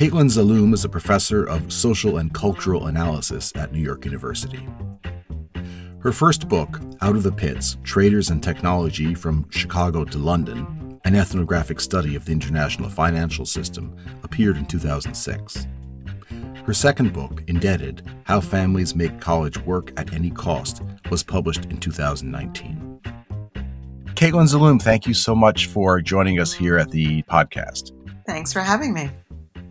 Caitlin Zaloom is a professor of social and cultural analysis at New York University. Her first book, Out of the Pits, Traders and Technology from Chicago to London, an ethnographic study of the international financial system, appeared in 2006. Her second book, Indebted, How Families Make College Work at Any Cost, was published in 2019. Caitlin Zaloom, thank you so much for joining us here at the podcast. Thanks for having me.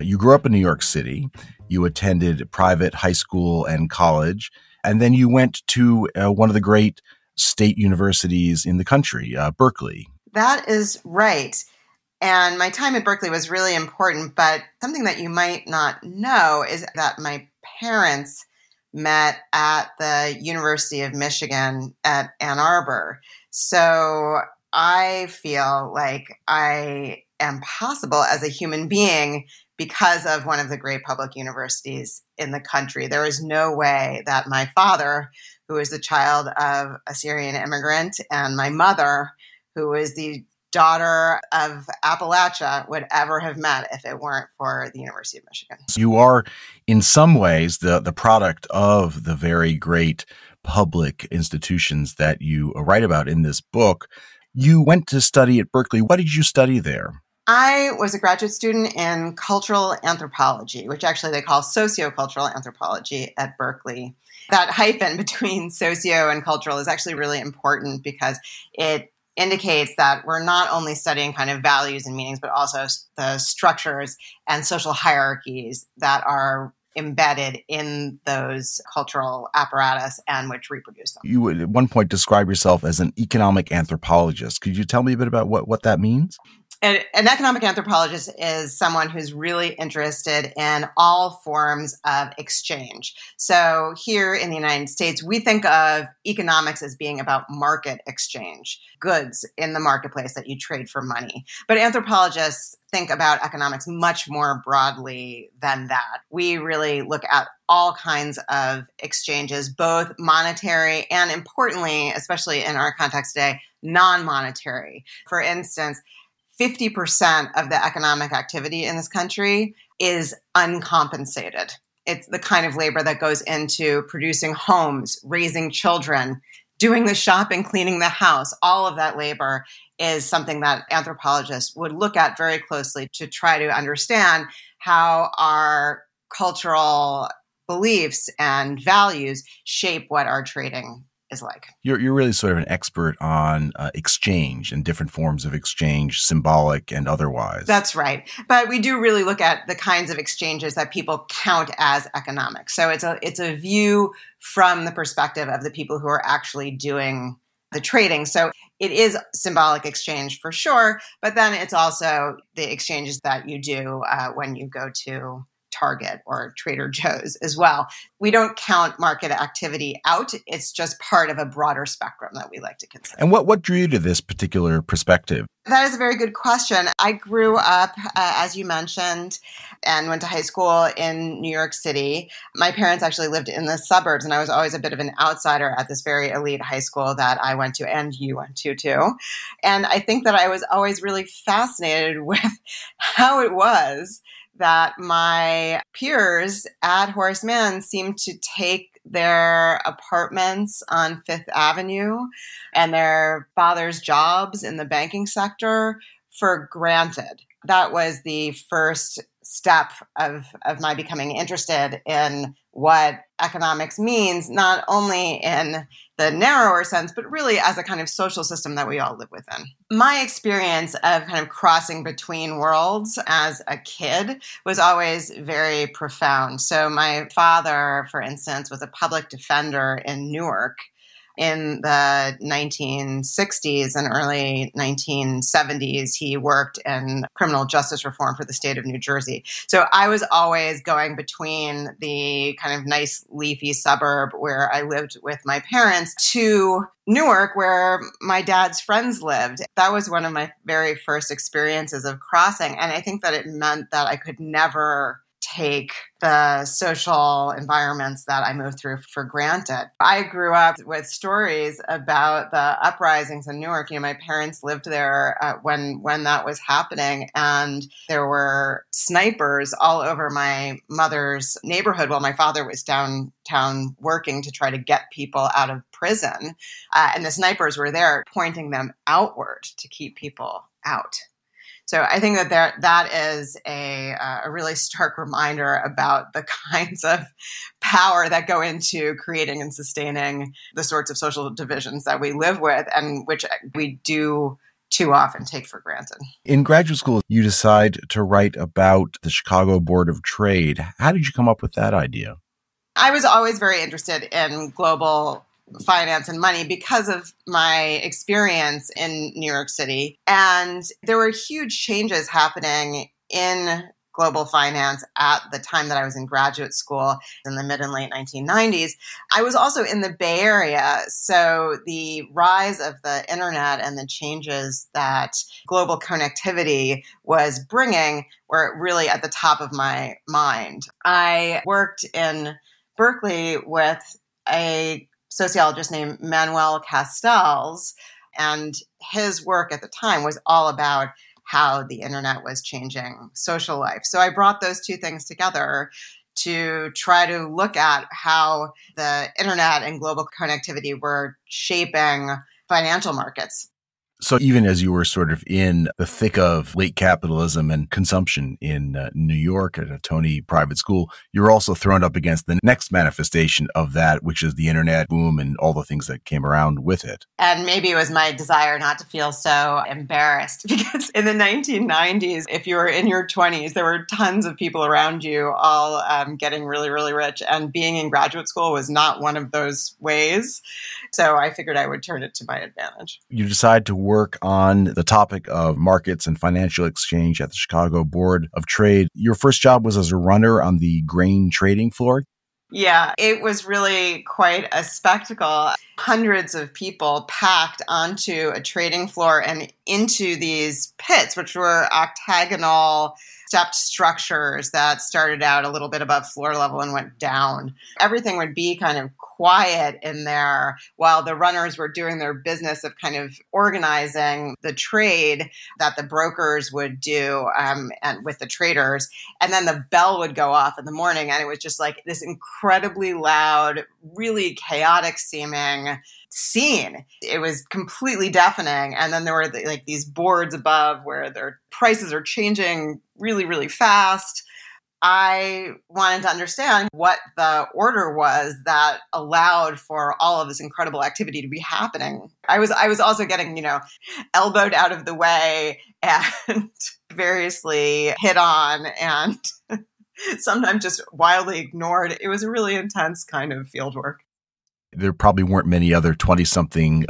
You grew up in New York City. You attended private high school and college, and then you went to one of the great state universities in the country, Berkeley. That is right. And my time at Berkeley was really important, but something that you might not know is that my parents met at the University of Michigan at Ann Arbor. So I feel like I am possible as a human being because of one of the great public universities in the country. There is no way that my father, who is the child of a Syrian immigrant, and my mother, who is the daughter of Appalachia, would ever have met if it weren't for the University of Michigan. You are, in some ways, the product of the very great public institutions that you write about in this book. You went to study at Berkeley. What did you study there? I was a graduate student in cultural anthropology, which actually they call sociocultural anthropology at Berkeley. That hyphen between socio and cultural is actually really important because it indicates that we're not only studying kind of values and meanings, but also the structures and social hierarchies that are embedded in those cultural apparatus and which reproduce them. You would at one point describe yourself as an economic anthropologist. Could you tell me a bit about what that means? An economic anthropologist is someone who's really interested in all forms of exchange. So here in the United States, we think of economics as being about market exchange, goods in the marketplace that you trade for money. But anthropologists think about economics much more broadly than that. We really look at all kinds of exchanges, both monetary and, importantly, especially in our context today, non-monetary. For instance, 50% of the economic activity in this country is uncompensated. It's the kind of labor that goes into producing homes, raising children, doing the shopping, cleaning the house. All of that labor is something that anthropologists would look at very closely to try to understand how our cultural beliefs and values shape what our trading is like. You're really sort of an expert on exchange and different forms of exchange, symbolic and otherwise. That's right. But we do really look at the kinds of exchanges that people count as economic. So it's a view from the perspective of the people who are actually doing the trading. So it is symbolic exchange for sure, but then it's also the exchanges that you do when you go to Target or Trader Joe's as well. We don't count market activity out. It's just part of a broader spectrum that we like to consider. And what drew you to this particular perspective? That is a very good question. I grew up, as you mentioned, and went to high school in New York City. My parents actually lived in the suburbs, and I was always a bit of an outsider at this very elite high school that I went to, and you went to too. And I think that I was always really fascinated with how it was that my peers at Horace Mann seemed to take their apartments on Fifth Avenue and their father's jobs in the banking sector for granted. That was the first step of my becoming interested in what economics means, not only in the narrower sense, but really as a kind of social system that we all live within. My experience of kind of crossing between worlds as a kid was always very profound. So my father, for instance, was a public defender in Newark in the 1960s and early 1970s. He worked in criminal justice reform for the state of New Jersey. So I was always going between the kind of nice leafy suburb where I lived with my parents to Newark, where my dad's friends lived. That was one of my very first experiences of crossing. And I think that it meant that I could never take the social environments that I moved through for granted. I grew up with stories about the uprisings in Newark. My parents lived there when that was happening, and there were snipers all over my mother's neighborhood while my father was downtown working to try to get people out of prison. And the snipers were there pointing them outward to keep people out. So I think that is a really stark reminder about the kinds of power that go into creating and sustaining the sorts of social divisions that we live with and which we do too often take for granted. In graduate school, you decide to write about the Chicago Board of Trade. How did you come up with that idea? I was always very interested in global finance and money because of my experience in New York City. And there were huge changes happening in global finance at the time that I was in graduate school in the mid and late 1990s. I was also in the Bay Area, so the rise of the internet and the changes that global connectivity was bringing were really at the top of my mind. I worked in Berkeley with a sociologist named Manuel Castells, and his work at the time was all about how the internet was changing social life. So I brought those two things together to try to look at how the internet and global connectivity were shaping financial markets. So even as you were sort of in the thick of late capitalism and consumption in New York at a Tony private school, you were also thrown up against the next manifestation of that, which is the internet boom and all the things that came around with it. And maybe it was my desire not to feel so embarrassed because in the 1990s, if you were in your 20s, there were tons of people around you all getting really, really rich. And being in graduate school was not one of those ways. So I figured I would turn it to my advantage. You decide to work on the topic of markets and financial exchange at the Chicago Board of Trade. Your first job was as a runner on the grain trading floor. Yeah, it was really quite a spectacle. Hundreds of people packed onto a trading floor and into these pits, which were octagonal stepped structures that started out a little bit above floor level and went down. Everything would be kind of quiet in there while the runners were doing their business of kind of organizing the trade that the brokers would do and with the traders. And then the bell would go off in the morning, and it was just like this incredibly loud, really chaotic seeming scene. It was completely deafening. And then there were like these boards above where their prices are changing really, really fast. I wanted to understand what the order was that allowed for all of this incredible activity to be happening. I was also getting, elbowed out of the way and variously hit on and sometimes just wildly ignored. It was a really intense kind of field work. There probably weren't many other 20-something,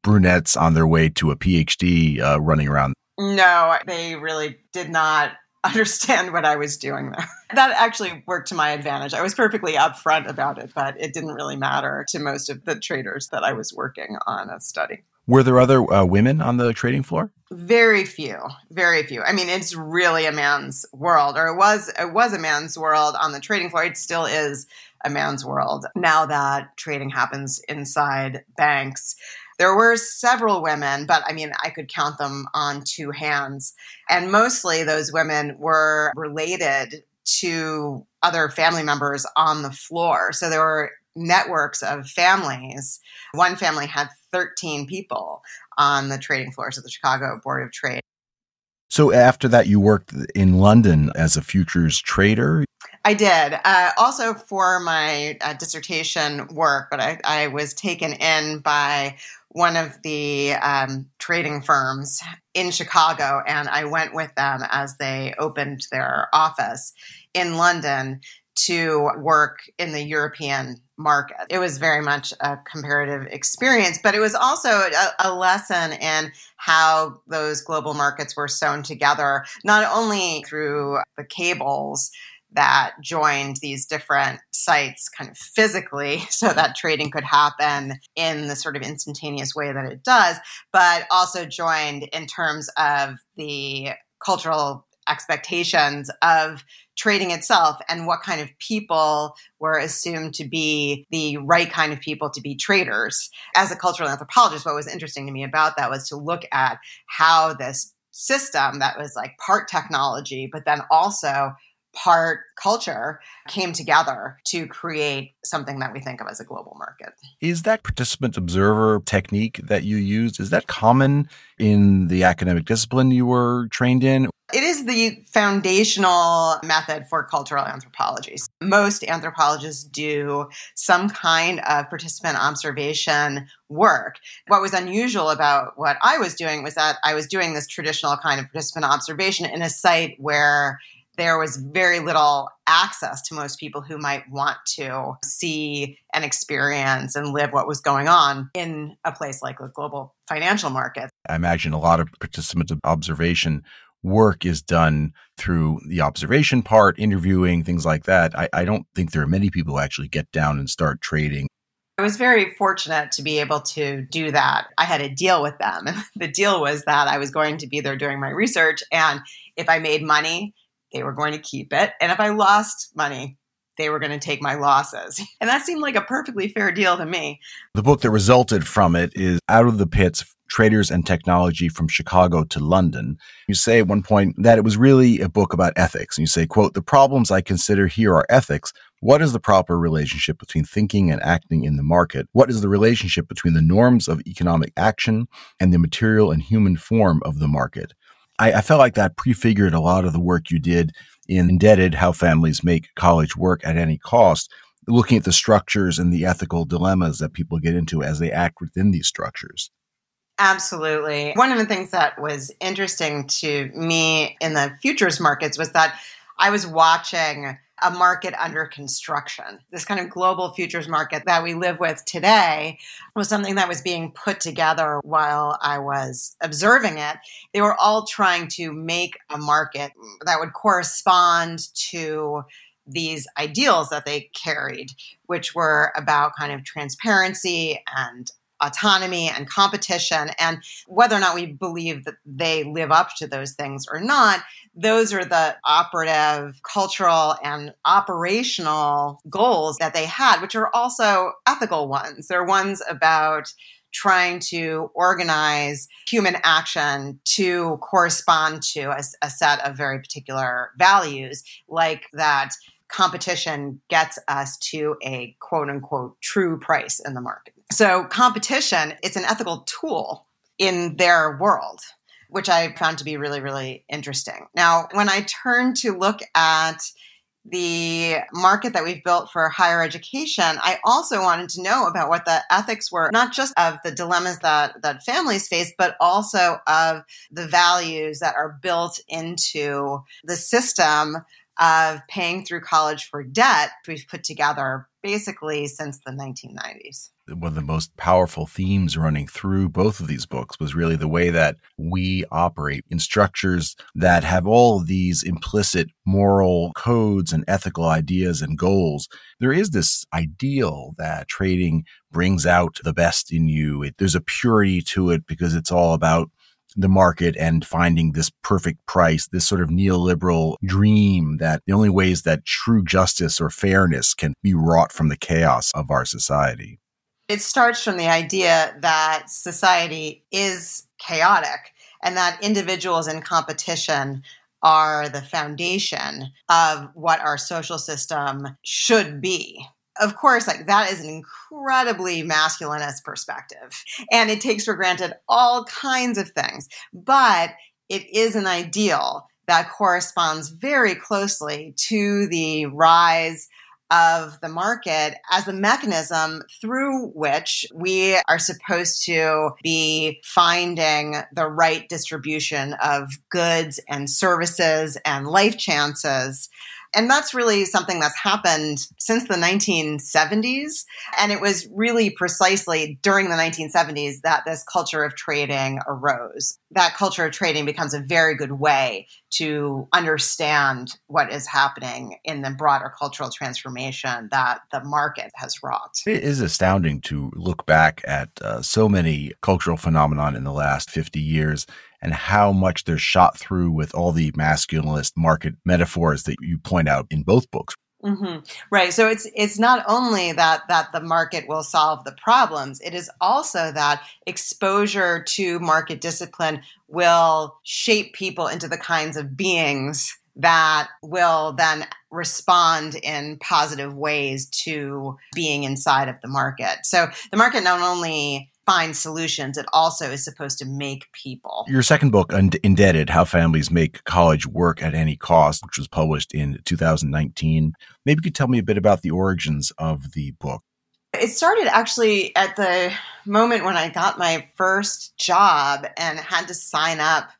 brunettes on their way to a PhD running around. No, they really did not understand what I was doing there. That actually worked to my advantage. I was perfectly upfront about it, but it didn't really matter to most of the traders that I was working on a study. Were there other women on the trading floor? Very few, very few. I mean, it's really a man's world, or it was a man's world on the trading floor. It still is a man's world now that trading happens inside banks. There were several women, but I mean, I could count them on two hands. And mostly those women were related to other family members on the floor. So there were networks of families. One family had 13 people on the trading floors of the Chicago Board of Trade. So after that, you worked in London as a futures trader? I did. Also for my dissertation work, but I was taken in by one of the trading firms in Chicago, and I went with them as they opened their office in London to work in the European market. It was very much a comparative experience, but it was also a lesson in how those global markets were sewn together, not only through the cables that joined these different sites kind of physically so that trading could happen in the sort of instantaneous way that it does, but also joined in terms of the cultural expectations of trading itself and what kind of people were assumed to be the right kind of people to be traders. As a cultural anthropologist, what was interesting to me about that was to look at how this system that was like part technology, but then also part culture came together to create something that we think of as a global market. Is that participant observer technique that you used, is that common in the academic discipline you were trained in? It is the foundational method for cultural anthropology. Most anthropologists do some kind of participant observation work. What was unusual about what I was doing was that I was doing this traditional kind of participant observation in a site where there was very little access to most people who might want to see and experience and live what was going on in a place like the global financial market. I imagine a lot of participant observation work is done through the observation part, interviewing, things like that. I don't think there are many people who actually get down and start trading. I was very fortunate to be able to do that. I had a deal with them. The deal was that I was going to be there doing my research, and if I made money, they were going to keep it. And if I lost money, they were going to take my losses. And that seemed like a perfectly fair deal to me. The book that resulted from it is Out of the Pits, Traders and Technology from Chicago to London. You say at one point that it was really a book about ethics. And you say, quote, "The problems I consider here are ethics. What is the proper relationship between thinking and acting in the market? What is the relationship between the norms of economic action and the material and human form of the market?" I felt like that prefigured a lot of the work you did in Indebted, How Families Make College Work at Any Cost, looking at the structures and the ethical dilemmas that people get into as they act within these structures. Absolutely. One of the things that was interesting to me in the futures markets was that I was watching a market under construction. This kind of global futures market that we live with today was something that was being put together while I was observing it. They were all trying to make a market that would correspond to these ideals that they carried, which were about kind of transparency and autonomy and competition. And whether or not we believe that they live up to those things or not, those are the operative cultural and operational goals that they had, which are also ethical ones. They're ones about trying to organize human action to correspond to a set of very particular values, like that competition gets us to a quote unquote true price in the market. So competition, it's an ethical tool in their world, which I found to be really, really interesting. Now, when I turn to look at the market that we've built for higher education, I also wanted to know about what the ethics were, not just of the dilemmas that families face, but also of the values that are built into the system of paying through college for debt we've put together basically since the 1990s. One of the most powerful themes running through both of these books was really the way that we operate in structures that have all of these implicit moral codes and ethical ideas and goals. There is this ideal that trading brings out the best in you. There's a purity to it because it's all about the market and finding this perfect price, this sort of neoliberal dream that the only ways that true justice or fairness can be wrought from the chaos of our society. It starts from the idea that society is chaotic and that individuals in competition are the foundation of what our social system should be. Of course, like that is an incredibly masculinist perspective, and it takes for granted all kinds of things, but it is an ideal that corresponds very closely to the rise of the market as the mechanism through which we are supposed to be finding the right distribution of goods and services and life chances. And that's really something that's happened since the 1970s. And it was really precisely during the 1970s that this culture of trading arose. That culture of trading becomes a very good way to understand what is happening in the broader cultural transformation that the market has wrought. It is astounding to look back at so many cultural phenomenon in the last 50 years and how much they're shot through with all the masculinist market metaphors that you point out in both books. Mm-hmm. Right. So it's not only that the market will solve the problems, it is also that exposure to market discipline will shape people into the kinds of beings that will then respond in positive ways to being inside of the market. So the market not only finds solutions, it also is supposed to make people. Your second book, Indebted, How Families Make College Work at Any Cost, which was published in 2019. Maybe you could tell me a bit about the origins of the book. It started actually at the moment when I got my first job and had to sign up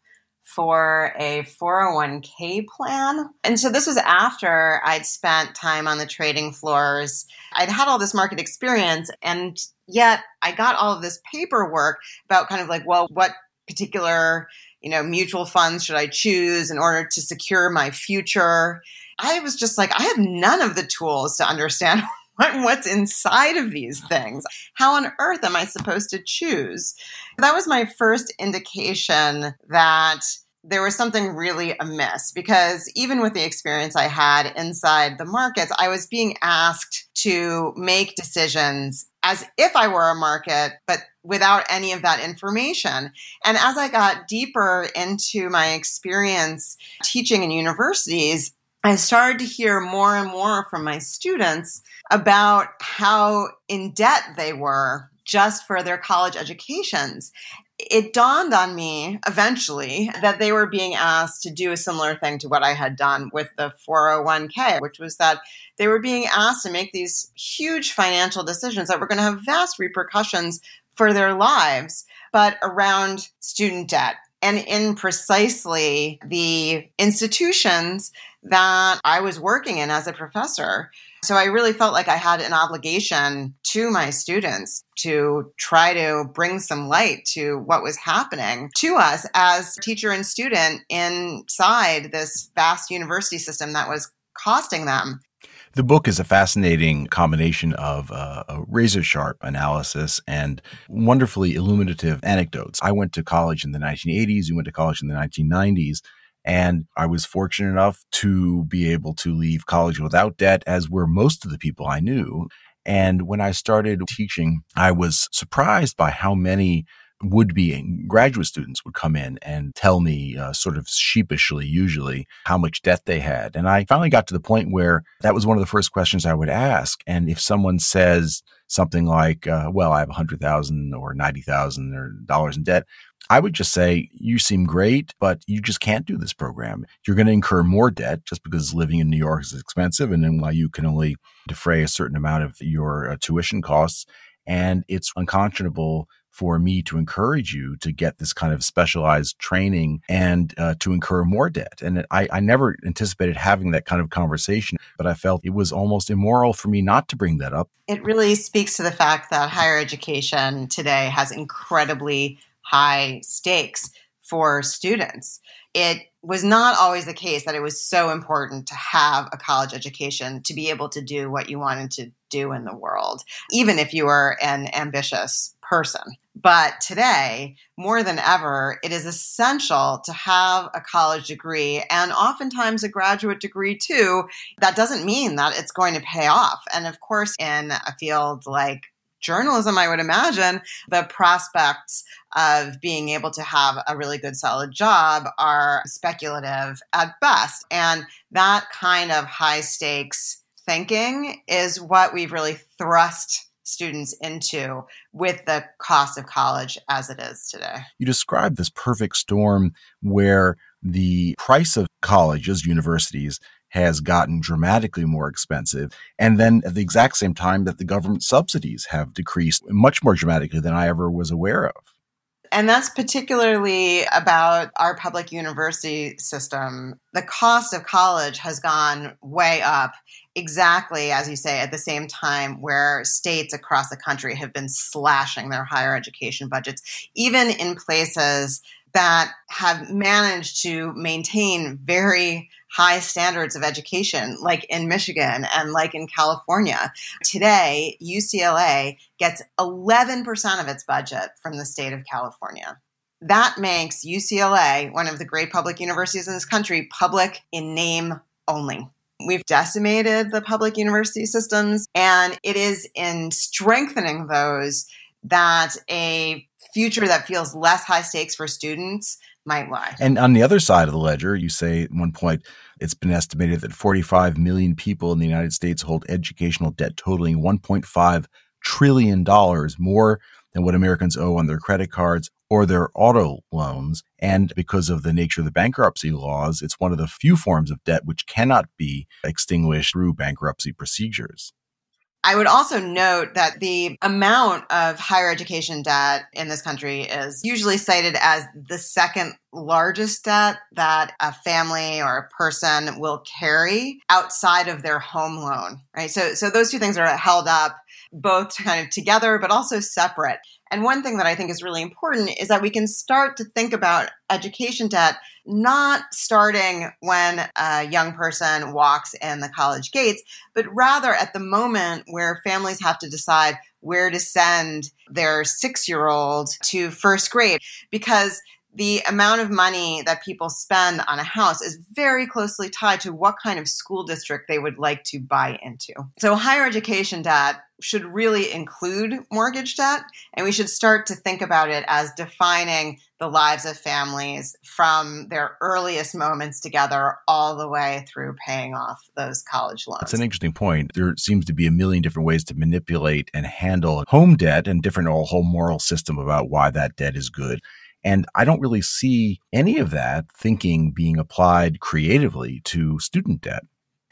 for a 401k plan. And so this was after I'd spent time on the trading floors. I'd had all this market experience, and yet I got all of this paperwork about kind of like, well, what particular, mutual funds should I choose in order to secure my future? I was just like, I have none of the tools to understand what's inside of these things. How on earth am I supposed to choose? That was my first indication that there was something really amiss, because even with the experience I had inside the markets, I was being asked to make decisions as if I were a market, but without any of that information. And as I got deeper into my experience teaching in universities, I started to hear more and more from my students about how in debt they were just for their college educations. It dawned on me eventually that they were being asked to do a similar thing to what I had done with the 401k, which was that they were being asked to make these huge financial decisions that were going to have vast repercussions for their lives, but around student debt and in precisely the institutions that I was working in as a professor. So I really felt like I had an obligation to my students to try to bring some light to what was happening to us as teacher and student inside this vast university system that was costing them. The book is a fascinating combination of a razor-sharp analysis and wonderfully illuminative anecdotes. I went to college in the 1980s. You went to college in the 1990s. And I was fortunate enough to be able to leave college without debt, as were most of the people I knew. And when I started teaching, I was surprised by how many would-be graduate students would come in and tell me sort of sheepishly, usually, how much debt they had. And I finally got to the point where that was one of the first questions I would ask. And if someone says something like, well, I have $100,000 or $90,000 or dollars in debt, I would just say, you seem great, but you just can't do this program. You're going to incur more debt just because living in New York is expensive, and NYU can only defray a certain amount of your tuition costs. And it's unconscionable for me to encourage you to get this kind of specialized training and to incur more debt. And I never anticipated having that kind of conversation, but I felt it was almost immoral for me not to bring that up. It really speaks to the fact that higher education today has incredibly high stakes for students. It was not always the case that it was so important to have a college education to be able to do what you wanted to do in the world, even if you were an ambitious person. But today, more than ever, it is essential to have a college degree, and oftentimes a graduate degree too. That doesn't mean that it's going to pay off. And of course, in a field like journalism, I would imagine the prospects of being able to have a really good, solid job are speculative at best. And that kind of high stakes thinking is what we've really thrust students into with the cost of college as it is today. You described this perfect storm where the price of colleges, universities, has gotten dramatically more expensive. And then at the exact same time that the government subsidies have decreased much more dramatically than I ever was aware of. And that's particularly about our public university system. The cost of college has gone way up, exactly, as you say, at the same time where states across the country have been slashing their higher education budgets, even in places that have managed to maintain very high standards of education, like in Michigan and like in California. Today, UCLA gets 11% of its budget from the state of California. That makes UCLA, one of the great public universities in this country, public in name only. We've decimated the public university systems, and it is in strengthening those that a future that feels less high stakes for students might lie. And on the other side of the ledger, you say at one point, it's been estimated that 45 million people in the United States hold educational debt totaling $1.5 trillion, more than what Americans owe on their credit cards or their auto loans. And because of the nature of the bankruptcy laws, it's one of the few forms of debt which cannot be extinguished through bankruptcy procedures. I would also note that the amount of higher education debt in this country is usually cited as the second largest debt that a family or a person will carry outside of their home loan, right? So those two things are held up both kind of together, but also separate. And one thing that I think is really important is that we can start to think about education debt not starting when a young person walks in the college gates, but rather at the moment where families have to decide where to send their 6-year-old to first grade, because the amount of money that people spend on a house is very closely tied to what kind of school district they would like to buy into. So higher education debt should really include mortgage debt, and we should start to think about it as defining the lives of families from their earliest moments together all the way through paying off those college loans. That's an interesting point. There seems to be a million different ways to manipulate and handle home debt and different whole moral system about why that debt is good. And I don't really see any of that thinking being applied creatively to student debt.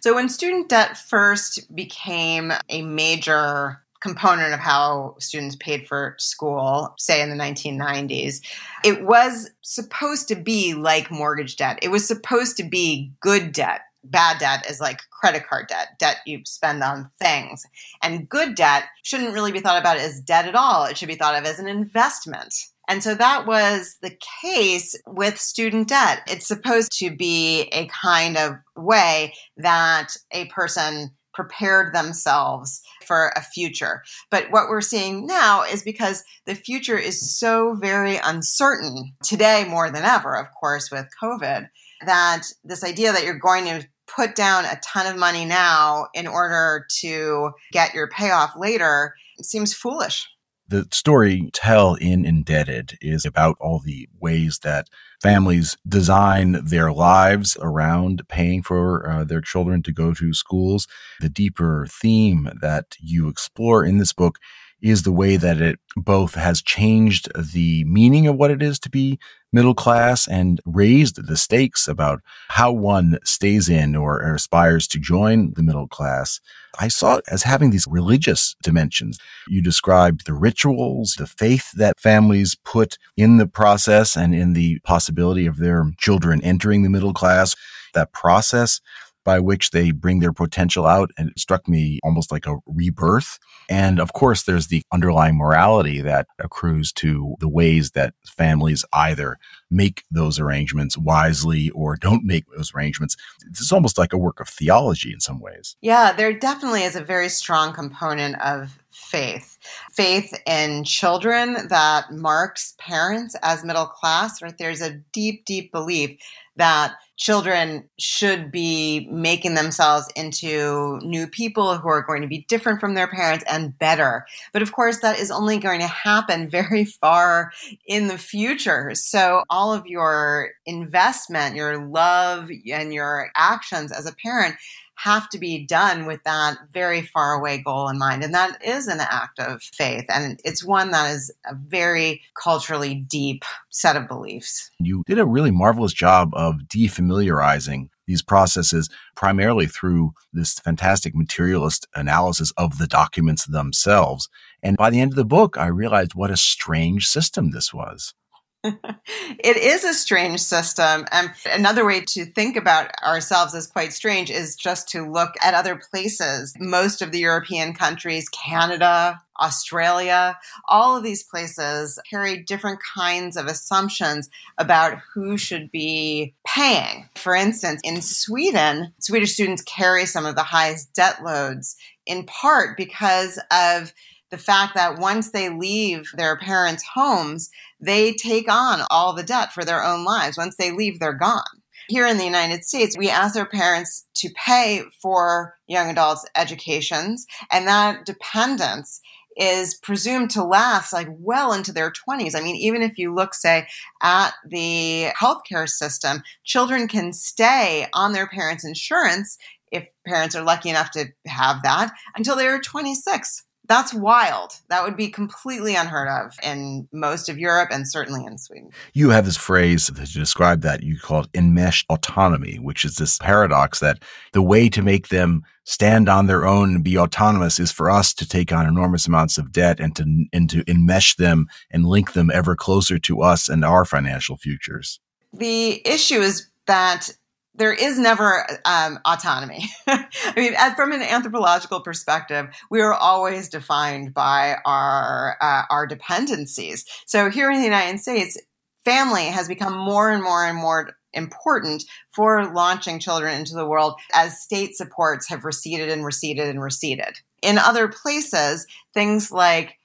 So when student debt first became a major component of how students paid for school, say in the 1990s, it was supposed to be like mortgage debt. It was supposed to be good debt. Bad debt is like credit card debt you spend on things. And good debt shouldn't really be thought about as debt at all. It should be thought of as an investment. And so that was the case with student debt. It's supposed to be a kind of way that a person prepared themselves for a future. But what we're seeing now is because the future is so very uncertain, today more than ever, of course, with COVID, that this idea that you're going to put down a ton of money now in order to get your payoff later seems foolish. The story tell in Indebted is about all the ways that families design their lives around paying for their children to go to schools. The deeper theme that you explore in this book is the way that it both has changed the meaning of what it is to be middle class and raised the stakes about how one stays in or aspires to join the middle class. I saw it as having these religious dimensions. You described the rituals, the faith that families put in the process and in the possibility of their children entering the middle class, that process by which they bring their potential out. And it struck me almost like a rebirth. And of course, there's the underlying morality that accrues to the ways that families either make those arrangements wisely or don't make those arrangements. It's almost like a work of theology in some ways. Yeah, there definitely is a very strong component of faith. Faith in children that marks parents as middle class, right? There's a deep, deep belief that children should be making themselves into new people who are going to be different from their parents and better. But of course, that is only going to happen very far in the future. So all of your investment, your love, and your actions as a parent have to be done with that very far away goal in mind. And that is an act of faith. And it's one that is a very culturally deep set of beliefs. You did a really marvelous job of defamiliarizing these processes primarily through this fantastic materialist analysis of the documents themselves. And by the end of the book, I realized what a strange system this was. It is a strange system. Another way to think about ourselves as quite strange is just to look at other places. Most of the European countries, Canada, Australia, all of these places carry different kinds of assumptions about who should be paying. For instance, in Sweden, Swedish students carry some of the highest debt loads, in part because of the fact that once they leave their parents' homes, they take on all the debt for their own lives. Once they leave, they're gone. Here in the United States, we ask their parents to pay for young adults' educations, and that dependence is presumed to last like well into their 20s. I mean, even if you look, say, at the healthcare system, children can stay on their parents' insurance, if parents are lucky enough to have that, until they're 26. That's wild. That would be completely unheard of in most of Europe and certainly in Sweden. You have this phrase to describe that you call it enmeshed autonomy, which is this paradox that the way to make them stand on their own and be autonomous is for us to take on enormous amounts of debt and to enmesh them and link them ever closer to us and our financial futures. The issue is that there is never autonomy. I mean, from an anthropological perspective, we are always defined by our dependencies. So here in the United States, family has become more and more and more important for launching children into the world as state supports have receded and receded and receded. In other places, things like,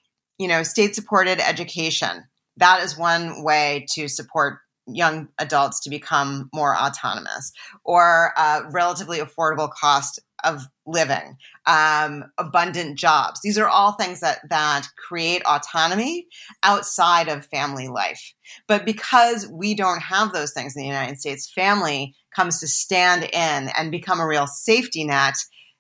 state-supported education, that is one way to support young adults to become more autonomous, or relatively affordable cost of living, abundant jobs. These are all things that create autonomy outside of family life. But because we don't have those things in the United States, family comes to stand in and become a real safety net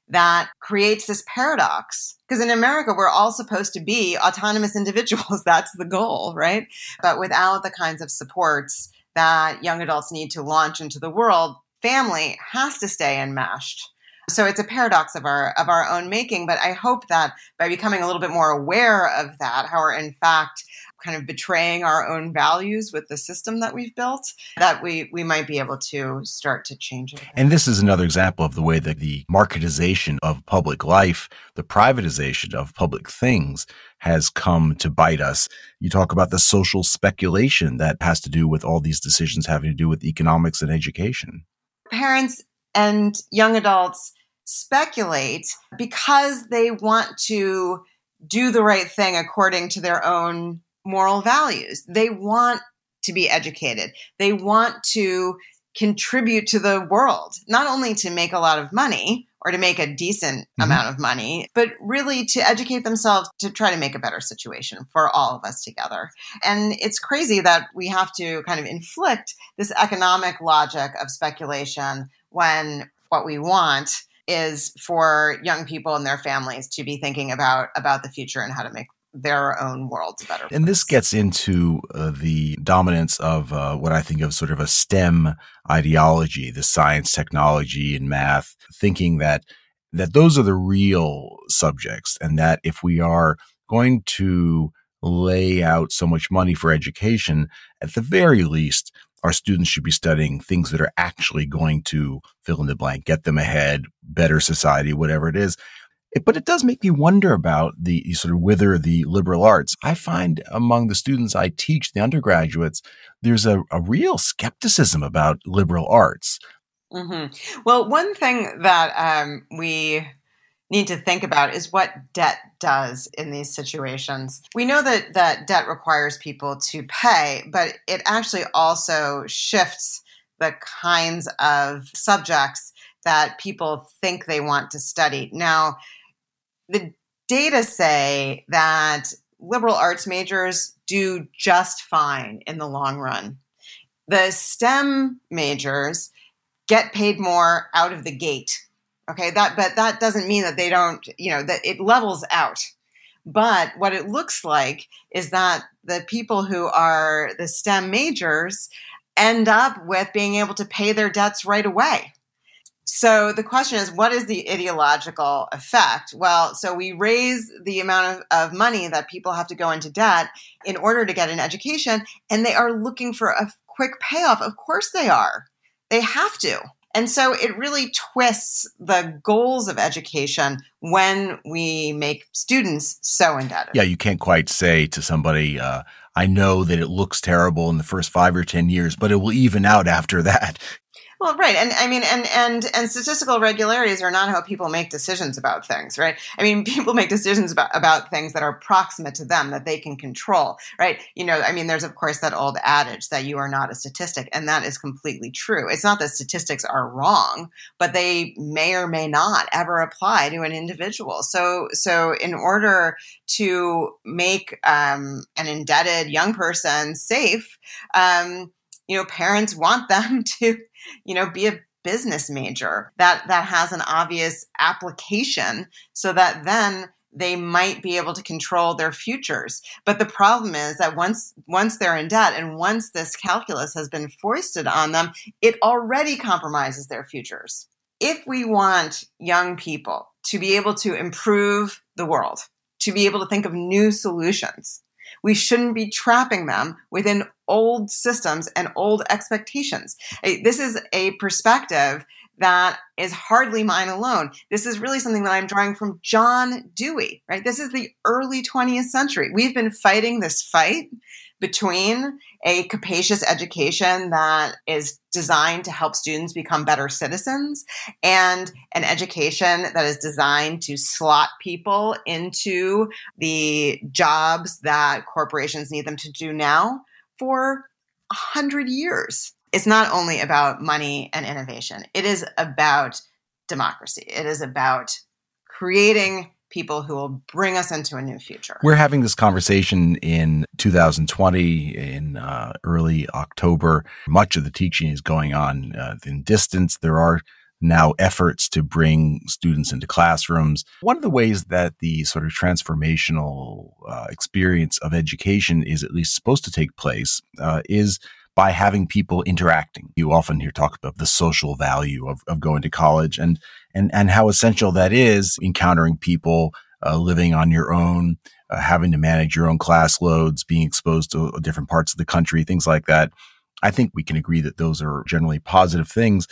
that creates this paradox. Because in America, we're all supposed to be autonomous individuals. That's the goal, right? But without the kinds of supports that young adults need to launch into the world, family has to stay enmeshed. So it's a paradox of our own making. But I hope that by becoming a little bit more aware of that, how we're in fact kind of betraying our own values with the system that we've built, that we might be able to start to change it. And this is another example of the way that the marketization of public life, the privatization of public things has come to bite us. You talk about the social speculation that has to do with all these decisions having to do with economics and education. Parents and young adults speculate because they want to do the right thing according to their own moral values. They want to be educated. They want to contribute to the world, not only to make a lot of money or to make a decent amount of money, but really to educate themselves to try to make a better situation for all of us together. And it's crazy that we have to kind of inflict this economic logic of speculation when what we want is for young people and their families to be thinking about the future and how to make their own worlds better. And this gets into the dominance of what I think of sort of a STEM ideology, the science, technology, and math, thinking that those are the real subjects, and that if we are going to lay out so much money for education, at the very least, our students should be studying things that are actually going to fill in the blank, get them ahead, better society, whatever it is. But it does make me wonder about the sort of wither the liberal arts. I find among the students I teach, the undergraduates, there's a real skepticism about liberal arts. Mm-hmm. Well, one thing that we need to think about is what debt does in these situations. We know that debt requires people to pay, but it actually also shifts the kinds of subjects that people think they want to study. Now, the data say that liberal arts majors do just fine in the long run. The STEM majors get paid more out of the gate. Okay, but that doesn't mean that they don't, that it levels out. But what it looks like is that the people who are the STEM majors end up with being able to pay their debts right away. So the question is, what is the ideological effect? Well, so we raise the amount of money that people have to go into debt in order to get an education, and they are looking for a quick payoff. Of course they are. They have to. And so it really twists the goals of education when we make students so indebted. Yeah, you can't quite say to somebody, I know that it looks terrible in the first 5 or 10 years, but it will even out after that. Well, right. And I mean, and statistical regularities are not how people make decisions about things, right? I mean, people make decisions about things that are proximate to them, that they can control, right? I mean, there's of course that old adage that you are not a statistic, and that is completely true. It's not that statistics are wrong, but they may or may not ever apply to an individual. So in order to make an indebted young person safe, parents want them to be a business major that has an obvious application, so that then they might be able to control their futures. But the problem is that once they're in debt and once this calculus has been foisted on them, it already compromises their futures. If we want young people to be able to improve the world, to be able to think of new solutions, we shouldn't be trapping them within old systems and old expectations. This is a perspective that is hardly mine alone. This is really something that I'm drawing from John Dewey, right? This is the early 20th century. We've been fighting this fight between a capacious education that is designed to help students become better citizens and an education that is designed to slot people into the jobs that corporations need them to do now for 100 years. It's not only about money and innovation. It is about democracy. It is about creating people who will bring us into a new future. We're having this conversation in 2020, in early October. Much of the teaching is going on in distance. There are now efforts to bring students into classrooms. One of the ways that the sort of transformational experience of education is at least supposed to take place is by having people interacting. You often hear talk about the social value of going to college and how essential that is, encountering people, living on your own, having to manage your own class loads, being exposed to different parts of the country, things like that. I think we can agree that those are generally positive things.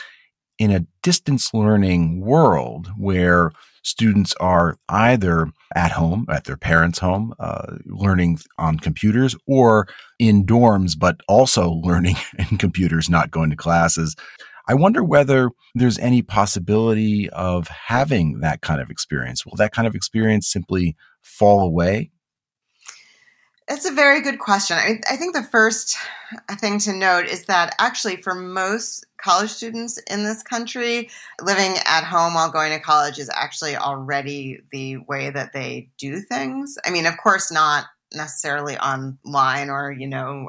In a distance learning world where students are either at home, at their parents' home, learning on computers, or in dorms, but also learning in computers, not going to classes, I wonder whether there's any possibility of having that kind of experience. Will that kind of experience simply fall away? It's a very good question. I think the first thing to note is that actually for most college students in this country, living at home while going to college is actually already the way that they do things. I mean, of course, not necessarily online or,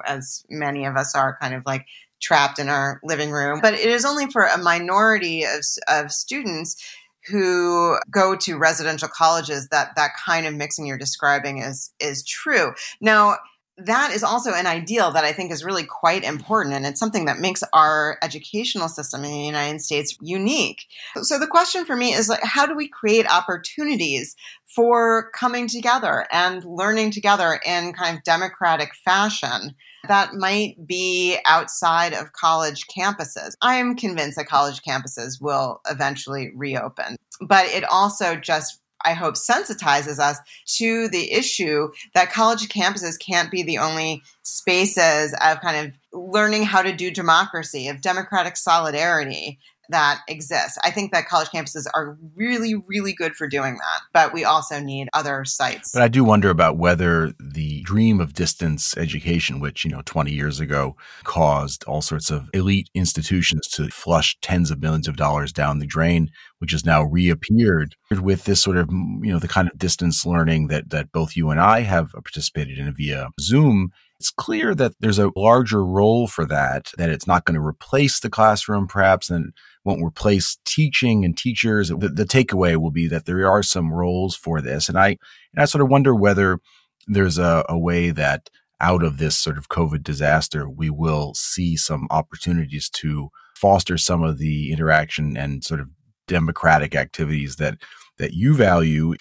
as many of us are kind of like trapped in our living room, but it is only for a minority of students who go to residential colleges that kind of mixing you're describing is true. Now, that is also an ideal that I think is really quite important, and it's something that makes our educational system in the United States unique. So the question for me is, how do we create opportunities for coming together and learning together in kind of democratic fashion that might be outside of college campuses? I am convinced that college campuses will eventually reopen, but it also just, I hope, sensitizes us to the issue that college campuses can't be the only spaces of kind of learning how to do democracy, of democratic solidarity that exists. I think that college campuses are really, really good for doing that, but we also need other sites. But I do wonder about whether the dream of distance education, which, 20 years ago caused all sorts of elite institutions to flush tens of millions of dollars down the drain, which has now reappeared with this sort of, the kind of distance learning that both you and I have participated in via Zoom. It's clear that there's a larger role for that it's not going to replace the classroom, perhaps, and won't replace teaching and teachers. The takeaway will be that there are some roles for this. And I sort of wonder whether there's a way that out of this sort of COVID disaster, we will see some opportunities to foster some of the interaction and sort of democratic activities that you value,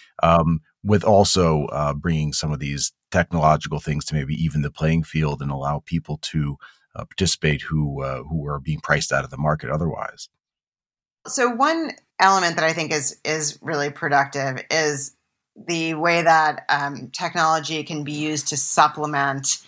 with also bringing some of these technological things to maybe even the playing field and allow people to participate who are being priced out of the market otherwise. So one element that I think is really productive is the way that technology can be used to supplement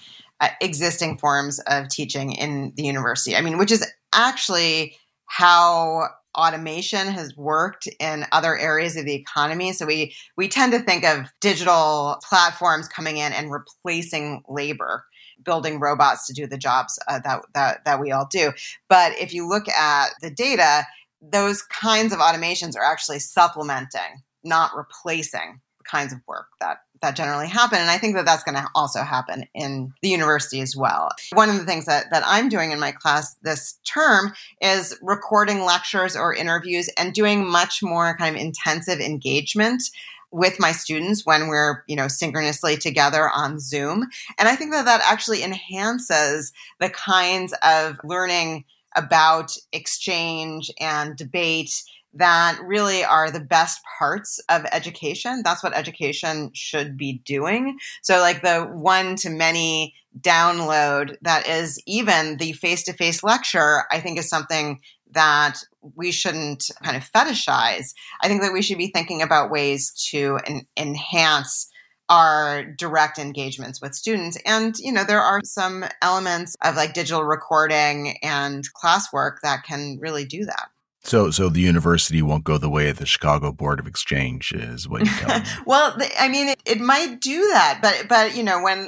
existing forms of teaching in the university. I mean, which is actually how automation has worked in other areas of the economy. So we tend to think of digital platforms coming in and replacing labor, building robots to do the jobs that we all do. But if you look at the data, those kinds of automations are actually supplementing, not replacing the kinds of work that generally happen. And I think that that's going to also happen in the university as well. One of the things that I'm doing in my class this term is recording lectures or interviews and doing much more kind of intensive engagement with my students when we're, synchronously together on Zoom. And I think that actually enhances the kinds of learning about exchange and debate that really are the best parts of education. That's what education should be doing. So like the one-to-many download that is even the face-to-face lecture, I think is something that we shouldn't kind of fetishize. I think that we should be thinking about ways to enhance our direct engagements with students. And, there are some elements of like digital recording and classwork that can really do that. So the university won't go the way of the Chicago Board of Exchange is what you're telling me. Well, it might do that, but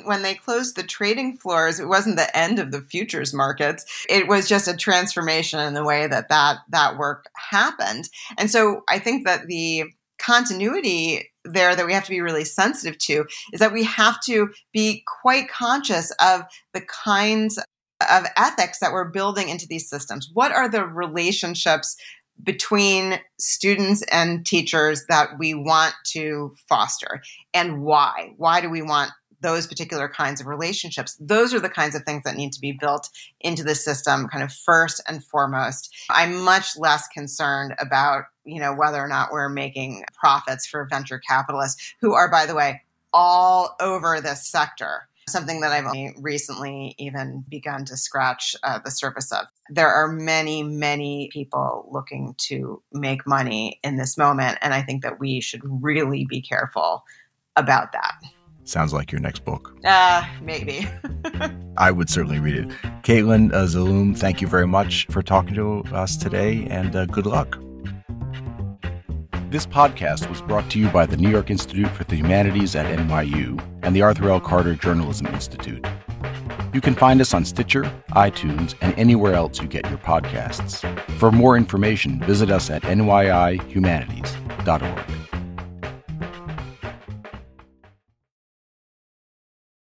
when they closed the trading floors, it wasn't the end of the futures markets. It was just a transformation in the way that work happened. And so I think that the continuity there that we have to be really sensitive to is that we have to be quite conscious of the kinds of ethics that we're building into these systems. What are the relationships between students and teachers that we want to foster, and why? Why do we want those particular kinds of relationships? Those are the kinds of things that need to be built into the system kind of first and foremost. I'm much less concerned about, whether or not we're making profits for venture capitalists who are, by the way, all over this sector. Something that I've only recently even begun to scratch the surface of. There are many, many people looking to make money in this moment, and I think that we should really be careful about that. Sounds like your next book. Maybe. I would certainly read it. Caitlin Zaloom, thank you very much for talking to us today, and good luck. This podcast was brought to you by the New York Institute for the Humanities at NYU and the Arthur L. Carter Journalism Institute. You can find us on Stitcher, iTunes, and anywhere else you get your podcasts. For more information, visit us at nyihumanities.org.